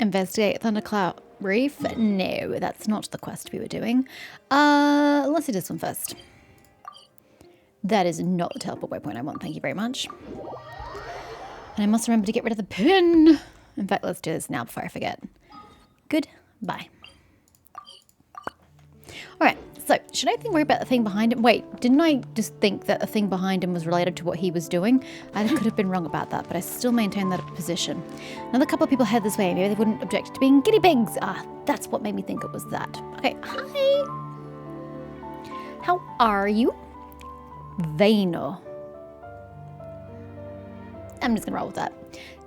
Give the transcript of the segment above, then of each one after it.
Investigate Thundercloud Reef? No, that's not the quest we were doing. Let's do this one first. That is not the teleport waypoint I want, thank you very much. And I must remember to get rid of the pin. In fact, let's do this now before I forget. Goodbye. Alright, so should I worry about the thing behind him? Wait, didn't I just think that the thing behind him was related to what he was doing? I could have been wrong about that, but I still maintain that position. Another couple of people head this way. Maybe they wouldn't object to being guinea pigs. Ah, that's what made me think it was that. Okay, hi. How are you? Vano. I'm just gonna roll with that.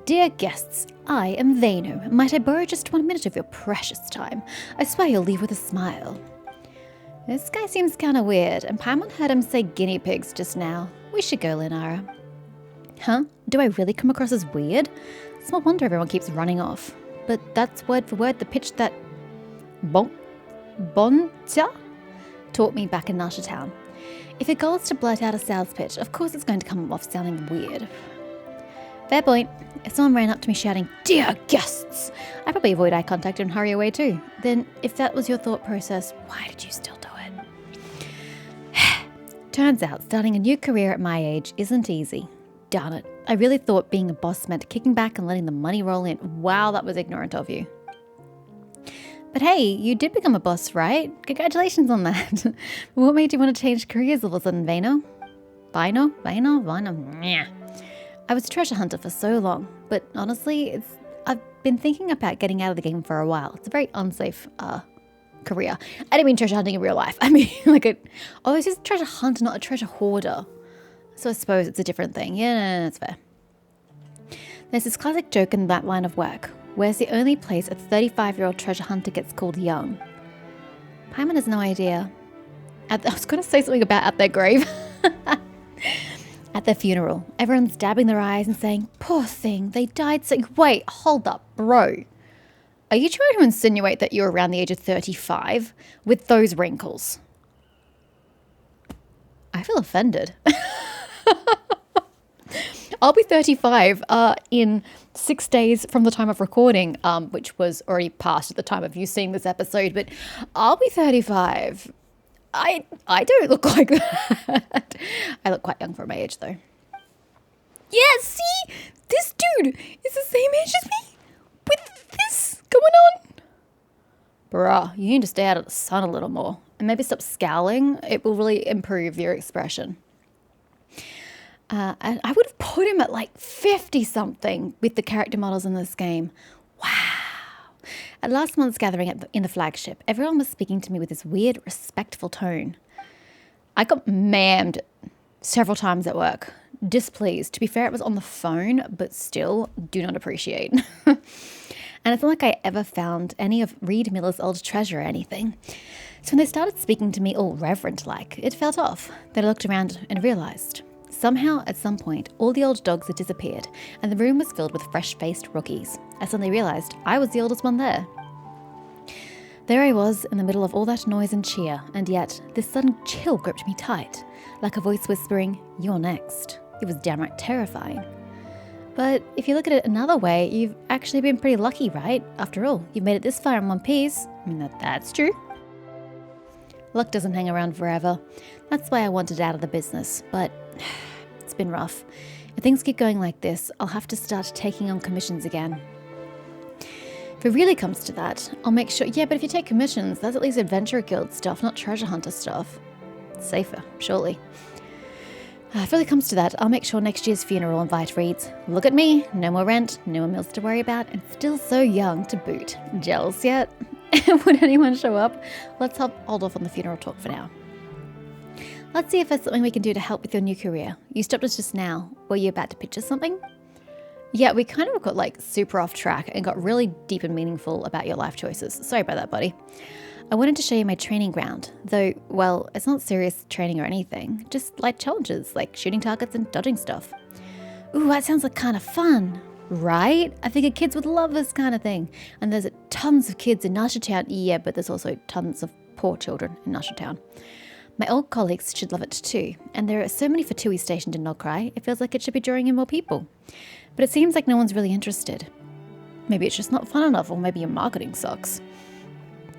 Dear guests, I am Vano. Might I borrow just 1 minute of your precious time? I swear you'll leave with a smile. This guy seems kind of weird, and Paimon heard him say guinea pigs just now. We should go, Lunara. Huh? Do I really come across as weird? Small wonder everyone keeps running off. But that's word for word the pitch that Bonta taught me back in Nasha Town. If your goal is to blurt out a sales pitch, of course it's going to come off sounding weird. Fair point. If someone ran up to me shouting, "Dear guests," I'd probably avoid eye contact and hurry away too. Then, if that was your thought process, why did you still do it? Turns out, starting a new career at my age isn't easy. Darn it. I really thought being a boss meant kicking back and letting the money roll in. Wow, that was ignorant of you. But hey, you did become a boss, right? Congratulations on that. What made you want to change careers all of a sudden, Vano? Vino? Yeah. I was a treasure hunter for so long, but honestly, I've been thinking about getting out of the game for a while. It's a very unsafe career. I didn't mean treasure hunting in real life. I mean, it's just a treasure hunter, not a treasure hoarder. So I suppose it's a different thing. Yeah, no, that's fair. There's this classic joke in that line of work. Where's the only place a 35-year-old treasure hunter gets called young? Paimon has no idea. I was going to say something about at their grave. At their funeral, everyone's dabbing their eyes and saying, "Poor thing, they died so..." Wait, hold up, bro. Are you trying to insinuate that you're around the age of 35 with those wrinkles? I feel offended. I'll be 35 in 6 days from the time of recording, which was already past at the time of you seeing this episode, but I'll be 35. I don't look like that. I look quite young for my age, though. Yeah, see? This dude is the same age as me with this going on. Bruh, you need to stay out of the sun a little more and maybe stop scowling. It will really improve your expression. And I would have put him at 50-something with the character models in this game. Wow. At last month's gathering in the flagship, everyone was speaking to me with this weird, respectful tone. I got mammed several times at work. Displeased. To be fair, it was on the phone, but still, do not appreciate. And it's not like I ever found any of Reed Miller's old treasure or anything. So when they started speaking to me all reverent-like, it felt off. Then I looked around and realised. Somehow, at some point, all the old dogs had disappeared, and the room was filled with fresh-faced rookies. I suddenly realised I was the oldest one there. There I was, in the middle of all that noise and cheer, and yet this sudden chill gripped me tight, like a voice whispering, "You're next." It was downright terrifying. But if you look at it another way, you've actually been pretty lucky, right? After all, you've made it this far in one piece. I mean, that's true. Luck doesn't hang around forever. That's why I wanted out of the business, but it's been rough. If things keep going like this, I'll have to start taking on commissions again. If it really comes to that, I'll make sure... Yeah, but if you take commissions, that's at least Adventurer Guild stuff, not Treasure Hunter stuff. It's safer, surely. If it really comes to that, I'll make sure next year's funeral invite reads, "Look at me, no more rent, no more meals to worry about, and still so young to boot. Jealous yet?" Would anyone show up? Let's hold off on the funeral talk for now. Let's see if there's something we can do to help with your new career. You stopped us just now. Were you about to pitch us something? Yeah, we kind of got super off track and got really deep and meaningful about your life choices. Sorry about that, buddy. I wanted to show you my training ground, though, well, it's not serious training or anything, just light challenges like shooting targets and dodging stuff. Ooh, that sounds like kind of fun, right? I figured kids would love this kind of thing. And there's tons of kids in Nasha Town. Yeah, but there's also tons of poor children in Nasha Town. My old colleagues should love it too, and there are so many Fatui stationed in Nogcry, it feels like it should be drawing in more people. But it seems like no one's really interested. Maybe it's just not fun enough, or maybe your marketing sucks.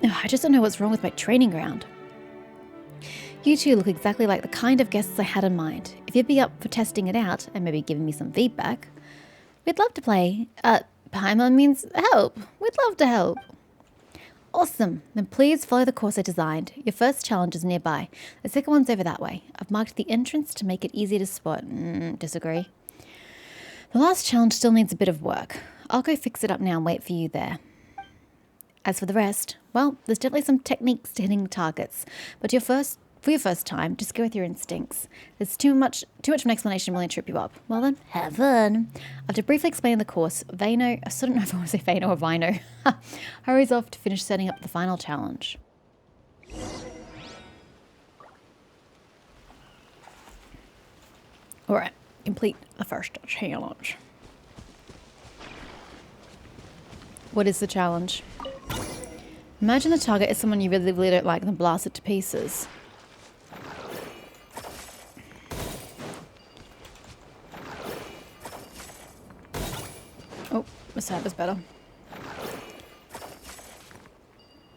Ugh, I just don't know what's wrong with my training ground. You two look exactly like the kind of guests I had in mind. If you'd be up for testing it out and maybe giving me some feedback, we'd love to play. Paimon means help. We'd love to help. Awesome. Then please follow the course I designed. Your first challenge is nearby. The second one's over that way. I've marked the entrance to make it easy to spot. Disagree. The last challenge still needs a bit of work. I'll go fix it up now and wait for you there. As for the rest, well, there's definitely some techniques to hitting targets, but for your first time, just go with your instincts. There's too much of an explanation will really trip you up. Well then, have fun. After briefly explaining the course, Vano, I still don't know if I want to say Vano or Vino, hurries off to finish setting up the final challenge. Alright, complete the first challenge. What is the challenge? Imagine the target is someone you really, really don't like and then blast it to pieces. Oh, the side was better.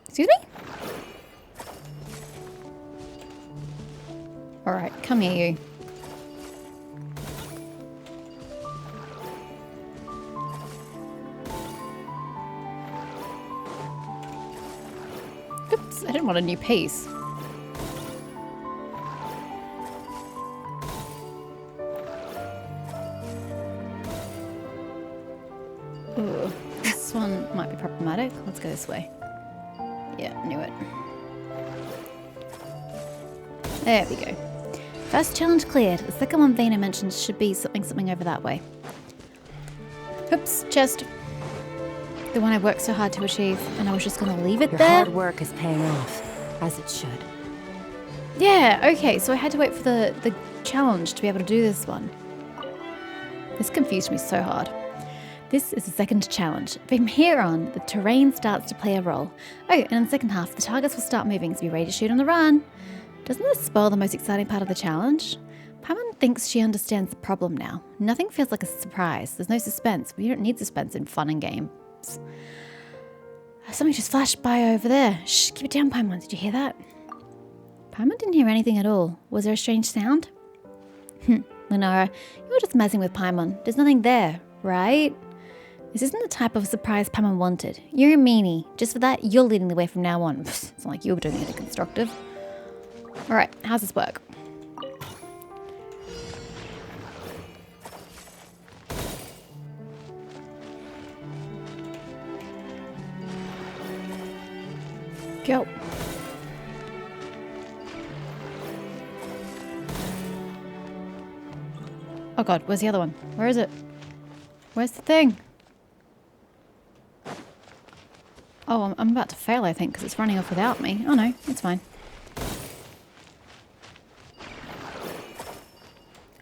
Excuse me? Alright, come here, you. Oops, I didn't want a new piece. Ooh, this one might be problematic. Let's go this way. Yeah, knew it. There we go. First challenge cleared. The second one Vena mentioned should be something over that way. Oops, chest. The one I worked so hard to achieve, and I was just going to leave it there? Your hard work is paying off, as it should. Yeah, okay, so I had to wait for the challenge to be able to do this one. This confused me so hard. This is the second challenge. From here on, the terrain starts to play a role. Oh, and in the second half, the targets will start moving, so be ready to shoot on the run. Doesn't this spoil the most exciting part of the challenge? Paimon thinks she understands the problem now. Nothing feels like a surprise. There's no suspense. We don't need suspense in fun and games. Something just flashed by over there. Shh, keep it down, Paimon. Did you hear that? Paimon didn't hear anything at all. Was there a strange sound? Lunara, you were just messing with Paimon. There's nothing there, right? This isn't the type of surprise Paimon wanted. You're a meanie. Just for that, you're leading the way from now on. It's not like you were doing anything constructive. Alright, how's this work? Go. Oh god, where's the other one? Where is it? Where's the thing? Oh, I'm about to fail, I think, because it's running off without me. Oh no, it's fine.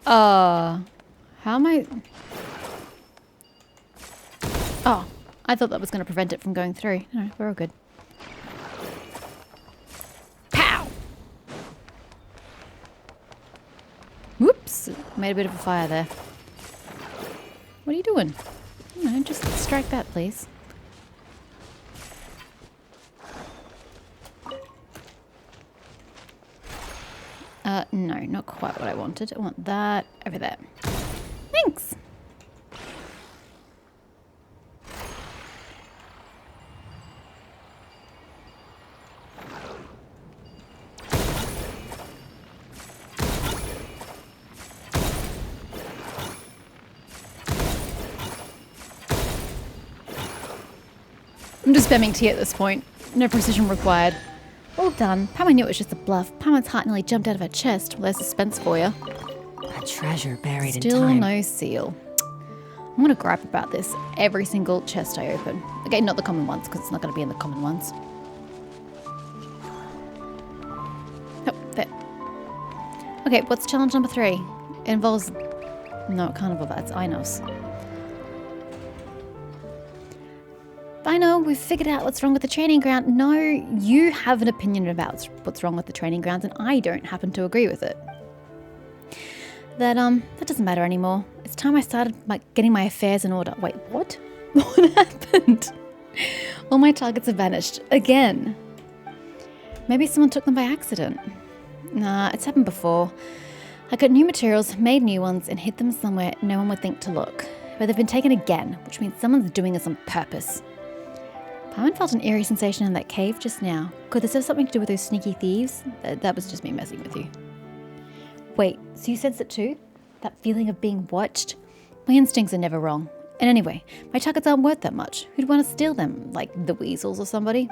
How am I... Oh, I thought that was going to prevent it from going through. No, we're all good. Pow! Whoops! Made a bit of a fire there. What are you doing? No, just strike that, please. No, not quite what I wanted. I want that over there. Thanks! I'm just spamming T at this point. No precision required. All done. Paimon knew it was just a bluff. Paimon's heart nearly jumped out of her chest. Well, there's suspense for you. A treasure buried in Still time. no seal. I'm going to gripe about this every single chest I open. Okay, not the common ones, because it's not going to be in the common ones. Oh, there. Okay, what's challenge number 3? It involves... No, it can't involve that. It's Inos. I know, we've figured out what's wrong with the training ground. No, you have an opinion about what's wrong with the training grounds, and I don't happen to agree with it. That doesn't matter anymore. It's time I started getting my affairs in order. Wait, what? What happened? All my targets have vanished. Again. Maybe someone took them by accident. Nah, it's happened before. I got new materials, made new ones, and hid them somewhere no one would think to look. But they've been taken again, which means someone's doing this on purpose. Paimon felt an eerie sensation in that cave just now. Could this have something to do with those sneaky thieves? That was just me messing with you. Wait, so you sense it too? That feeling of being watched? My instincts are never wrong. And anyway, my targets aren't worth that much. Who'd want to steal them? Like the weasels or somebody?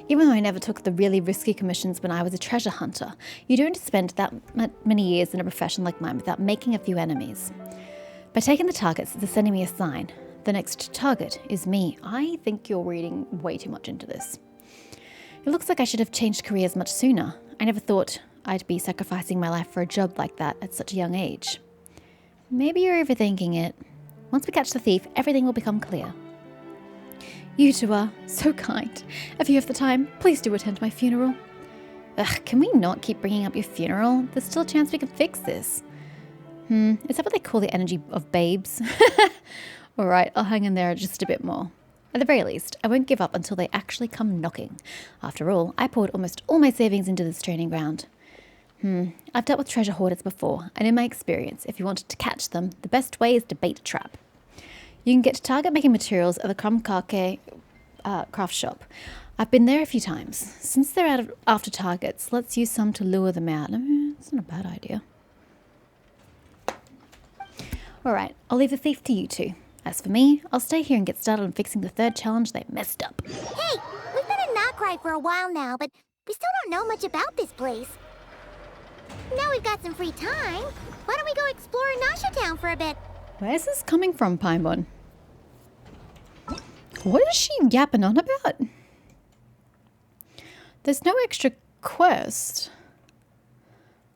Even though I never took the really risky commissions when I was a treasure hunter, you don't spend that many years in a profession like mine without making a few enemies. By taking the targets, they're sending me a sign. The next target is me. I think you're reading way too much into this. It looks like I should have changed careers much sooner. I never thought I'd be sacrificing my life for a job like that at such a young age. Maybe you're overthinking it. Once we catch the thief, everything will become clear. You two are so kind. If you have the time, please do attend my funeral. Ugh, can we not keep bringing up your funeral? There's still a chance we can fix this. Is that what they call the energy of babes? Alright, I'll hang in there just a bit more. At the very least, I won't give up until they actually come knocking. After all, I poured almost all my savings into this training ground. I've dealt with treasure hoarders before, and in my experience, if you wanted to catch them, the best way is to bait a trap. You can get to target making materials at the Krumkake craft shop. I've been there a few times. Since they're after targets, let's use some to lure them out. It's not a bad idea. Alright, I'll leave the thief to you two. As for me, I'll stay here and get started on fixing the third challenge they messed up. Hey, we've been in Knockride for a while now, but we still don't know much about this place. Now we've got some free time. Why don't we go explore Nasha Town for a bit? Where's this coming from, Paimon? What is she yapping on about? There's no extra quest.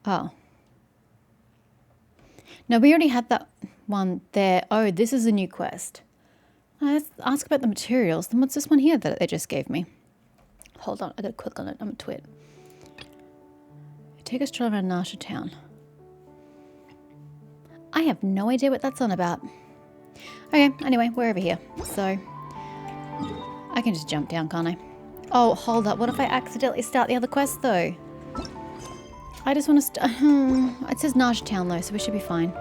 Oh. No, we already had that one there. Oh, this is a new quest. Let's ask about the materials. Then what's this one here that they just gave me? Hold on, I gotta click on it. I'm a twit. Take a stroll around Nasha Town. I have no idea what that's on about. Okay, anyway, we're over here. So, I can just jump down, can't I? Oh, hold up. What if I accidentally start the other quest, though? I just want to it says Nasha Town, though, so we should be fine.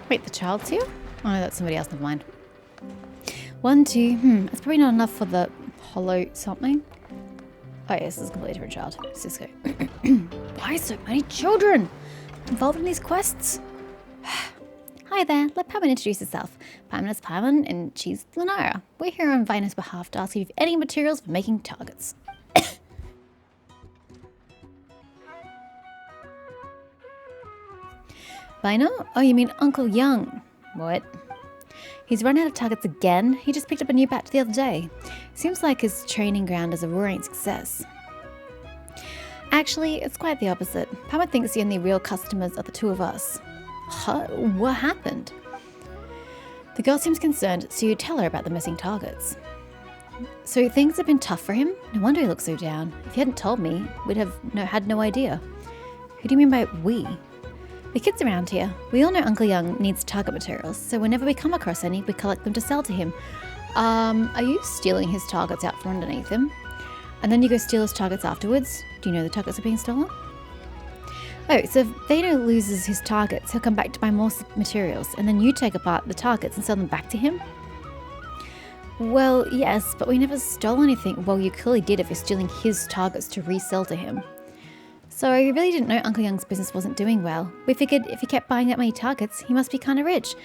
Wait, the child's here? Oh no, that's somebody else, never mind. 1, 2, that's probably not enough for the hollow something. Oh yes, this is a completely different child. Cisco. Why so many children involved in these quests? Hi there, let Paimon introduce herself. Paimon is Paimon and she's Lunara. We're here on Vina's behalf to ask you if you have any materials for making targets. Vina? Oh, you mean Uncle Young. What? He's run out of targets again? He just picked up a new batch the other day. Seems like his training ground is a roaring success. Actually, it's quite the opposite. Paimon thinks the only real customers are the two of us. Huh? What happened? The girl seems concerned, so you tell her about the missing targets. So things have been tough for him? No wonder he looks so down. If you hadn't told me, we'd have had no idea. Who do you mean by we? The kids around here, we all know Uncle Young needs target materials, so whenever we come across any, we collect them to sell to him. Are you stealing his targets out from underneath him? And then you go steal his targets afterwards? Do you know the targets are being stolen? Oh, so if Vader loses his targets, he'll come back to buy more materials, and then you take apart the targets and sell them back to him? Well, yes, but we never stole anything. Well, you clearly did if you're stealing his targets to resell to him. So we really didn't know Uncle Young's business wasn't doing well. We figured if he kept buying that many targets, he must be kind of rich.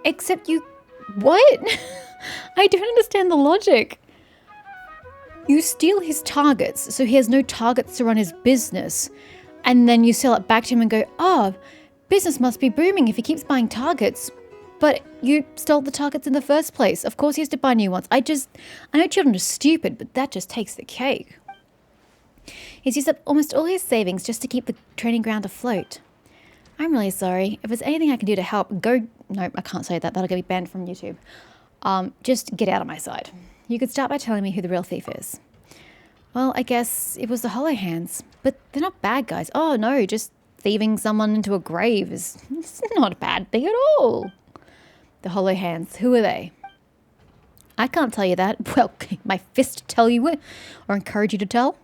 Except you... What? I don't understand the logic. You steal his targets, so he has no targets to run his business. And then you sell it back to him and go, oh, business must be booming if he keeps buying targets. But you stole the targets in the first place. Of course he has to buy new ones. I know children are stupid, but that just takes the cake. He's used up almost all his savings just to keep the training ground afloat. I'm really sorry. If there's anything I can do to help, go nope, I can't say that. That'll get me banned from YouTube. Just get out of my side. You could start by telling me who the real thief is. Well, I guess it was the Hollow Hands, but they're not bad guys. Oh no, just thieving someone into a grave is it's not a bad thing at all. The Hollow Hands, who are they? I can't tell you that. Well, my fist tell you it, or encourage you to tell.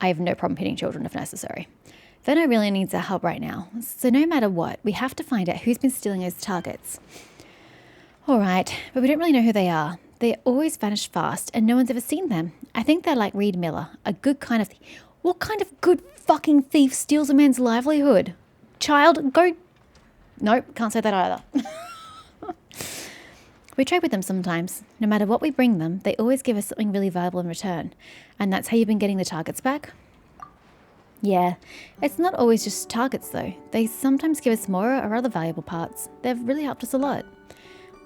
I have no problem hitting children if necessary. Venno really needs our help right now, so no matter what, we have to find out who's been stealing those targets. Alright, but we don't really know who they are. They always vanish fast, and no one's ever seen them. I think they're like Reed Miller, a good kind of... What kind of good fucking thief steals a man's livelihood? Child, go... Nope, can't say that either. We trade with them sometimes. No matter what we bring them, they always give us something really valuable in return. And that's how you've been getting the targets back? Yeah, it's not always just targets though. They sometimes give us more or other valuable parts. They've really helped us a lot.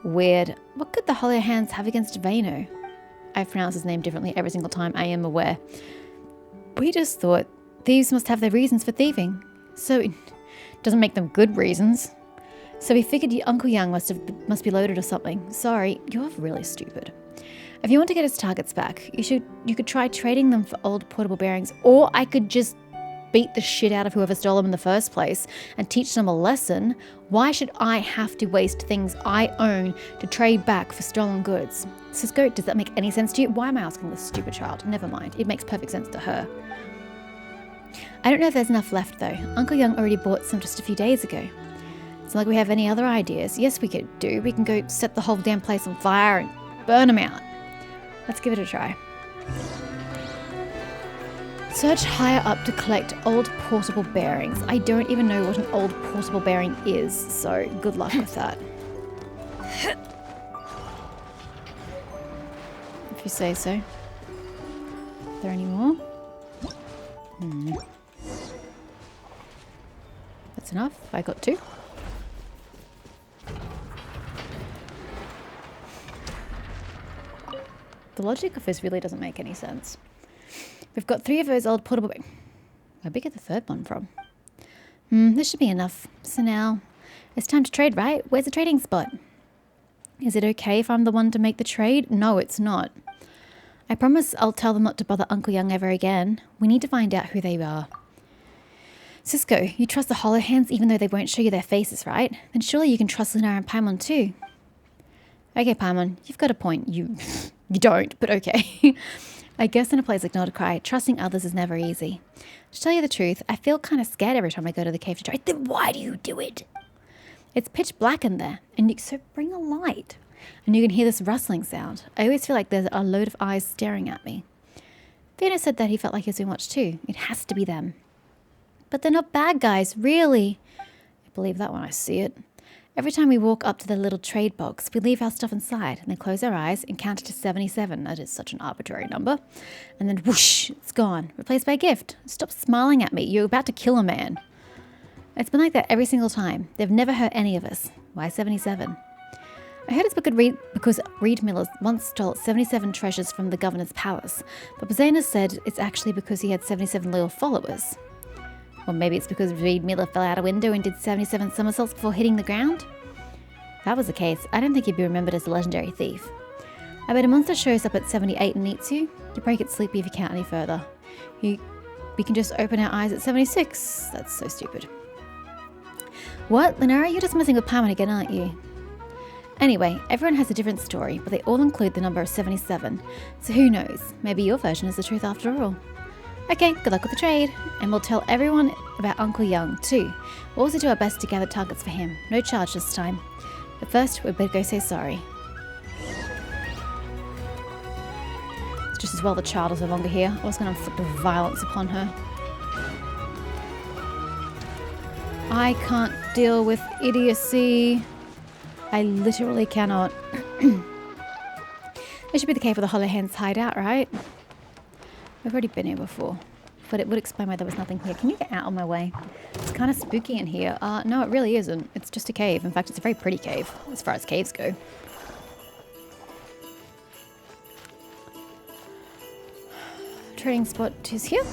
Weird. What could the Hollow Hands have against Vano? I pronounce his name differently every single time, I am aware. We just thought thieves must have their reasons for thieving. So it doesn't make them good reasons. So we figured your Uncle Young must be loaded or something. Sorry, you're really stupid. If you want to get his targets back, you could try trading them for old portable bearings, or I could just beat the shit out of whoever stole them in the first place and teach them a lesson. Why should I have to waste things I own to trade back for stolen goods? Cisco, does that make any sense to you? Why am I asking this stupid child? Never mind, it makes perfect sense to her. I don't know if there's enough left though. Uncle Young already bought some just a few days ago. It's not like we have any other ideas. Yes, we could do. We can go set the whole damn place on fire and burn them out. Let's give it a try. Search higher up to collect old portable bearings. I don't even know what an old portable bearing is, so good luck with that. If you say so. Are there any more? That's enough. I got 2. The logic of this really doesn't make any sense. We've got 3 of those old portable... Where'd we get the 3rd one from? This should be enough. So now, it's time to trade, right? Where's the trading spot? Is it okay if I'm the one to make the trade? No, it's not. I promise I'll tell them not to bother Uncle Young ever again. We need to find out who they are. Cisco, you trust the Hollow Hands even though they won't show you their faces, right? Then surely you can trust Lunara and Paimon too. Okay, Paimon, you've got a point. You don't, but okay. I guess in a place like Nordic, trusting others is never easy. To tell you the truth, I feel kind of scared every time I go to the cave to trade. Then why do you do it? It's pitch black in there, and so bring a light. And you can hear this rustling sound. I always feel like there's a load of eyes staring at me. Vano said that he felt like he was being watched too. It has to be them. But they're not bad guys, really. I believe that when I see it. Every time we walk up to the little trade box, we leave our stuff inside and then close our eyes and count to 77. That is such an arbitrary number. And then whoosh, it's gone. Replaced by a gift. Stop smiling at me. You're about to kill a man. It's been like that every single time. They've never hurt any of us. Why 77? I heard it's because Reed Miller once stole 77 treasures from the governor's palace. But Bazana said it's actually because he had 77 loyal followers. Or maybe it's because Reed Miller fell out a window and did 77 somersaults before hitting the ground? If that was the case, I don't think he'd be remembered as a legendary thief. I bet a monster shows up at 78 and eats you. You probably get sleepy if you count any further. We can just open our eyes at 76. That's so stupid. What? Lunara, you're just messing with Paimon again, aren't you? Anyway, everyone has a different story, but they all include the number of 77. So who knows? Maybe your version is the truth after all. Okay, good luck with the trade. And we'll tell everyone about Uncle Young, too. We'll also do our best to gather targets for him. No charge this time. But first, we'd better go say sorry. It's just as well the child is no longer here. I was going to inflict violence upon her. I can't deal with idiocy. I literally cannot. This should be the cave where the Hollow Hands hide out, right? We've already been here before, but it would explain why there was nothing here. Can you get out of my way? It's kind of spooky in here. No, it really isn't. It's just a cave. In fact, it's a very pretty cave, as far as caves go. Trading spot is here.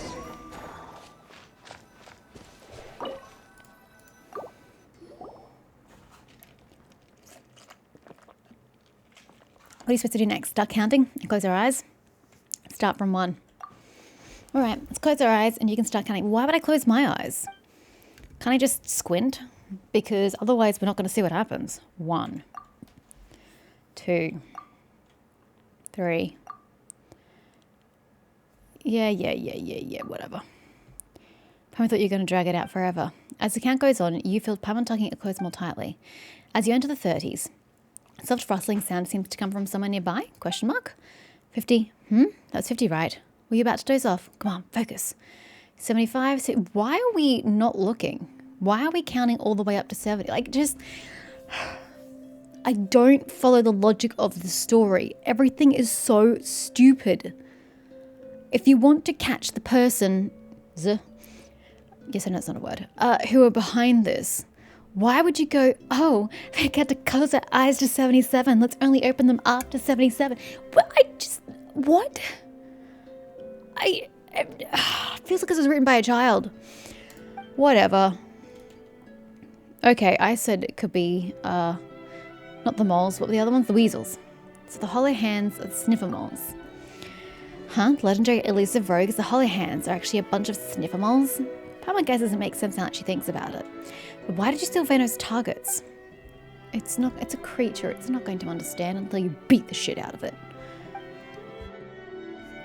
What are you supposed to do next? Start counting and close our eyes? Start from 1. All right, let's close our eyes and you can start counting. Why would I close my eyes? Can't I just squint? Because otherwise we're not going to see what happens. 1, 2, 3. Yeah, whatever. Pam thought you were going to drag it out forever. As the count goes on, you feel Pam tugging it close more tightly. As you enter the 30s, a soft rustling sound seems to come from somewhere nearby? 50? That's 50, right? Were you about to doze off? Come on, focus. 75? So why are we not looking? Why are we counting all the way up to 70? Like, just... I don't follow the logic of the story. Everything is so stupid. If you want to catch the person... Yes, I know it's not a word. Who are behind this, why would you go, oh, they get to close their eyes to 77. Let's only open them after 77. What? It feels like this was written by a child. Whatever. Okay, I said it could be, not the moles, what were the other ones? The weasels. So the hollow hands are the sniffer moles. Huh? The legendary elusive rogues, the hollow hands, are actually a bunch of sniffer moles? Palmer guesses it makes sense now that she thinks about it. But why did you steal Veno's targets? It's a creature. It's not going to understand until you beat the shit out of it.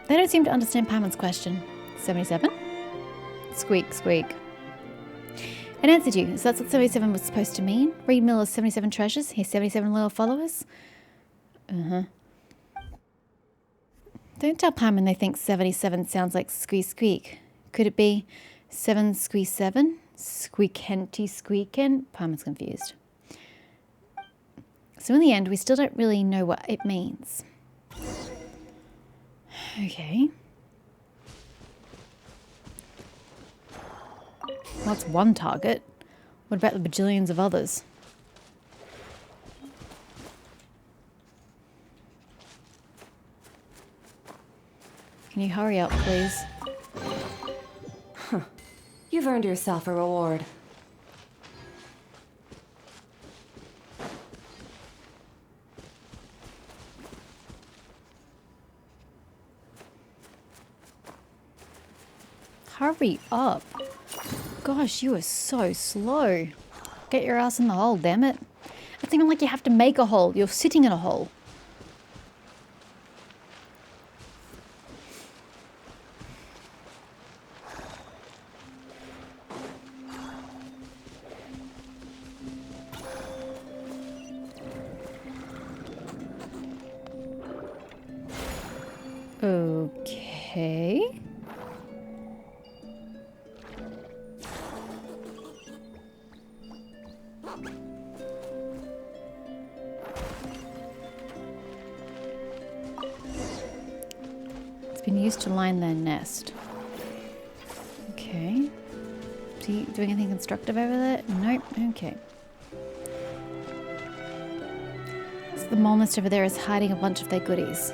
They don't seem to understand Palmer's question. 77? Squeak, squeak. It answered you. So that's what 77 was supposed to mean? Read Miller's 77 treasures. Here's 77 loyal followers. Don't tell Palmer they think 77 sounds like squeak, squeak. Could it be 7 squeak 7? Squeakenty squeakin'? Palmer's confused. So in the end, we still don't really know what it means. Okay. Well, that's one target. What about the bajillions of others? Can you hurry up, please? You've earned yourself a reward. Hurry up. Gosh, you are so slow. Get your ass in the hole, damn it. It's even like you have to make a hole. You're sitting in a hole. Okay. It's been used to line their nest. Okay. Is he doing anything constructive over there? Nope. Okay. So the mole nest over there is hiding a bunch of their goodies.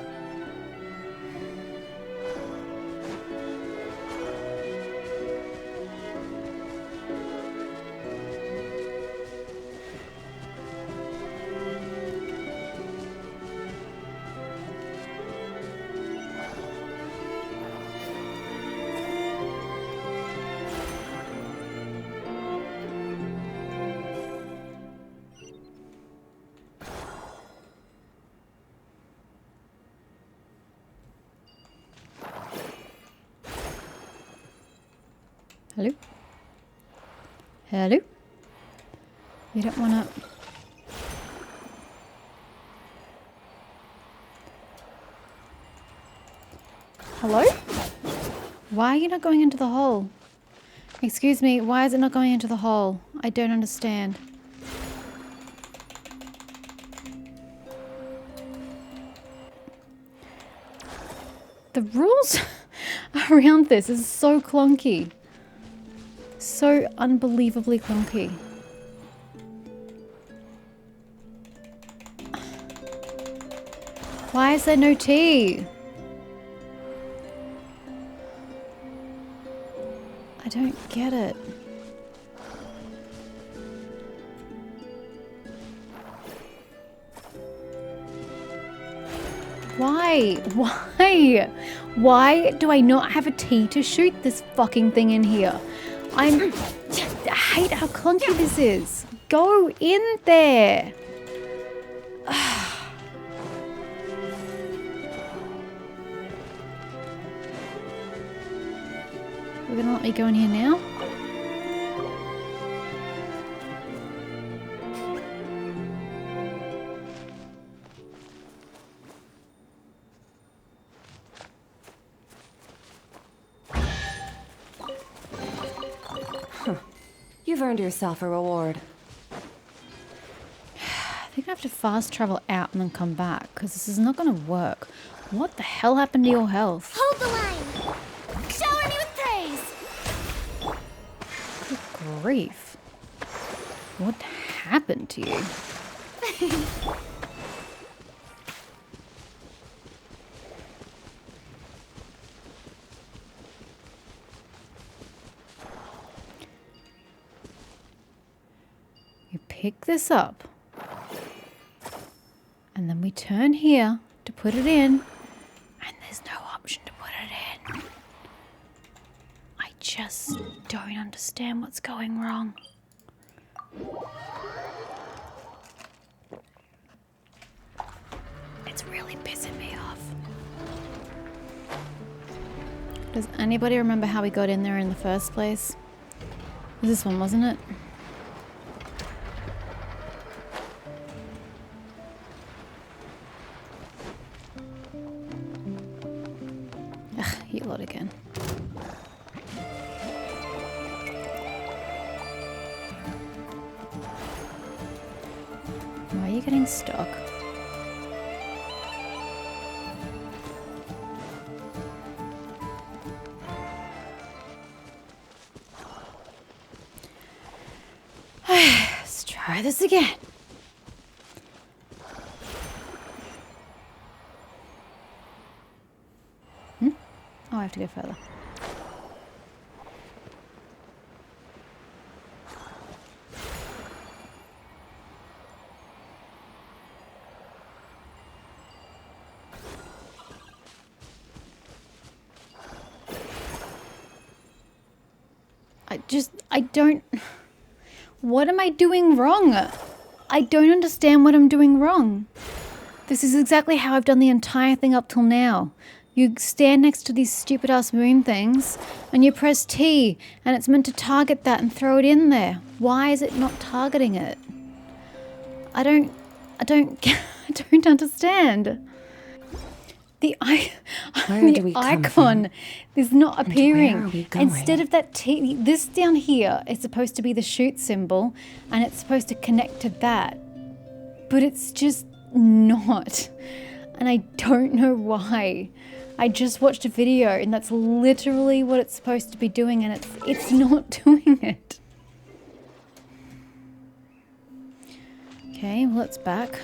Hello? Hello? You don't want to... Hello? Why are you not going into the hole? Excuse me, why is it not going into the hole? I don't understand. The rules around this is so clunky. So unbelievably clunky. Why is there no tea? I don't get it. Why? Why? Why do I not have a T to shoot this fucking thing in here? I hate how clunky this is. Go in there. We're gonna let me go in here now? You've earned yourself a reward. I think I have to fast travel out and then come back, because this is not gonna work. What the hell happened to your health? Hold the line! Shower me with praise! Good grief. What happened to you? You pick this up. And then we turn here to put it in. And there's no option to put it in. I just don't understand what's going wrong. It's really pissing me off. Does anybody remember how we got in there in the first place? It was this one, wasn't it? Ugh, you lot again. Why are you getting stuck? Let's try this again. Oh, I have to go further. I don't... What am I doing wrong? I don't understand what I'm doing wrong. This is exactly how I've done the entire thing up till now. You stand next to these stupid ass moon things and you press T and it's meant to target that and throw it in there. Why is it not targeting it? I don't understand. The icon is not appearing. Instead of that T, this down here is supposed to be the shoot symbol and it's supposed to connect to that. But it's just not. And I don't know why. I just watched a video and that's literally what it's supposed to be doing and it's not doing it. Okay, well it's back.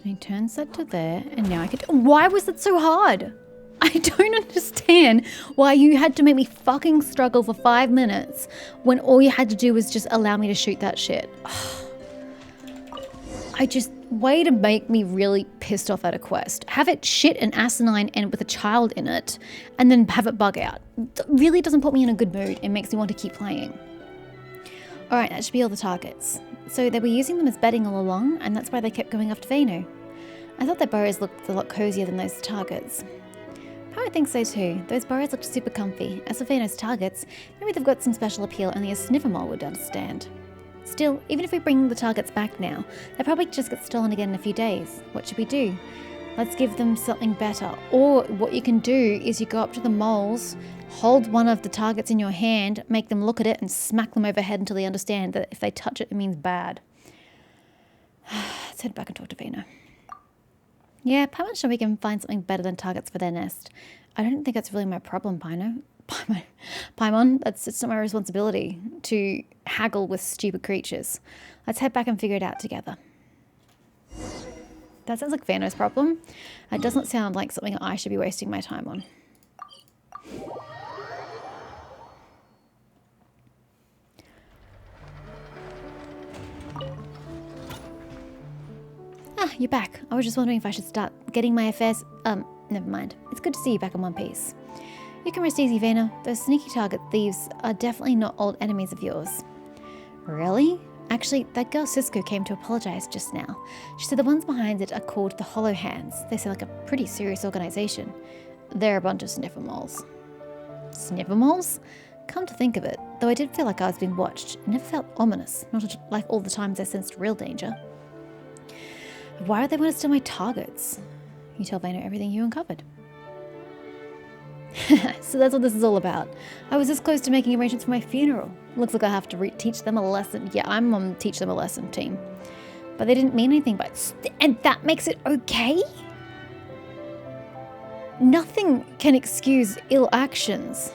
He turns that to there, and now I could... Why was it so hard? I don't understand why you had to make me fucking struggle for 5 minutes when all you had to do was just allow me to shoot that shit. Way to make me really pissed off at a quest. Have it shit and asinine and with a child in it, and then have it bug out. It really doesn't put me in a good mood. It makes me want to keep playing. Alright, that should be all the targets. So they were using them as bedding all along, and that's why they kept going after Venu. I thought their burrows looked a lot cozier than those targets. I think so too. Those burrows looked super comfy. As for Venu's targets, maybe they've got some special appeal only a sniffermole would understand. Still, even if we bring the targets back now, they'll probably just get stolen again in a few days. What should we do? Let's give them something better. Or what you can do is you go up to the moles, hold one of the targets in your hand, make them look at it and smack them overhead until they understand that if they touch it, it means bad. Let's head back and talk to Veno. Yeah, Paimon's sure we can find something better than targets for their nest. I don't think that's really my problem, Paimon. It's not my responsibility to haggle with stupid creatures. Let's head back and figure it out together. That sounds like Vano's problem. It doesn't sound like something I should be wasting my time on. Ah, you're back. I was just wondering if I should start getting my affairs... never mind. It's good to see you back in one piece. You can rest easy, Vena. Those sneaky target thieves are definitely not old enemies of yours. Really? Actually, that girl Cisco came to apologize just now. She said the ones behind it are called the Hollow Hands. They sound like a pretty serious organization. They're a bunch of sniffer moles. Sniffer moles? Come to think of it, though I did feel like I was being watched, it never felt ominous, not like all the times I sensed real danger. Why would they want to steal my targets? You tell Vena everything you uncovered. So that's what this is all about. I was this close to making arrangements for my funeral. Looks like I have to teach them a lesson. Yeah, I'm on teach them a lesson team. But they didn't mean anything by it. And that makes it okay? Nothing can excuse ill actions.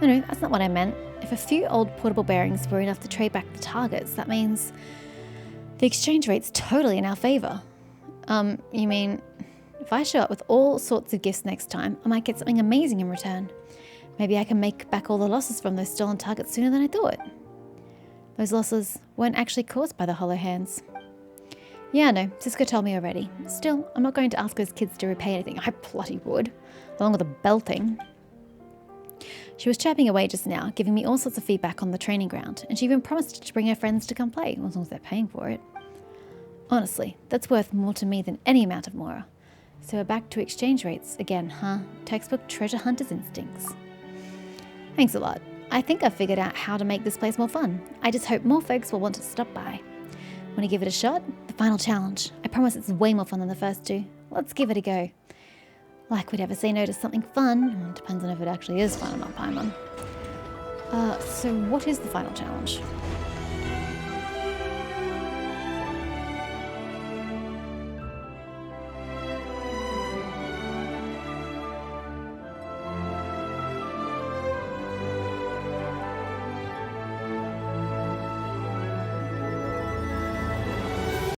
No, that's not what I meant. If a few old portable bearings were enough to trade back the targets, that means the exchange rate's totally in our favor. You mean, if I show up with all sorts of gifts next time, I might get something amazing in return. Maybe I can make back all the losses from those stolen targets sooner than I thought. Those losses weren't actually caused by the Hollow Hands. Yeah, no, Cisco told me already. Still, I'm not going to ask those kids to repay anything. I bloody would. Along with the belting. She was chirping away just now, giving me all sorts of feedback on the training ground, and she even promised to bring her friends to come play, as long as they're paying for it. Honestly, that's worth more to me than any amount of Mora. So we're back to exchange rates again, huh? Textbook treasure hunter's instincts. Thanks a lot. I think I've figured out how to make this place more fun. I just hope more folks will want to stop by. Want to give it a shot? The final challenge. I promise it's way more fun than the first two. Let's give it a go. Like we'd ever say no to something fun. Well, depends on if it actually is fun or not, Paimon. So what is the final challenge?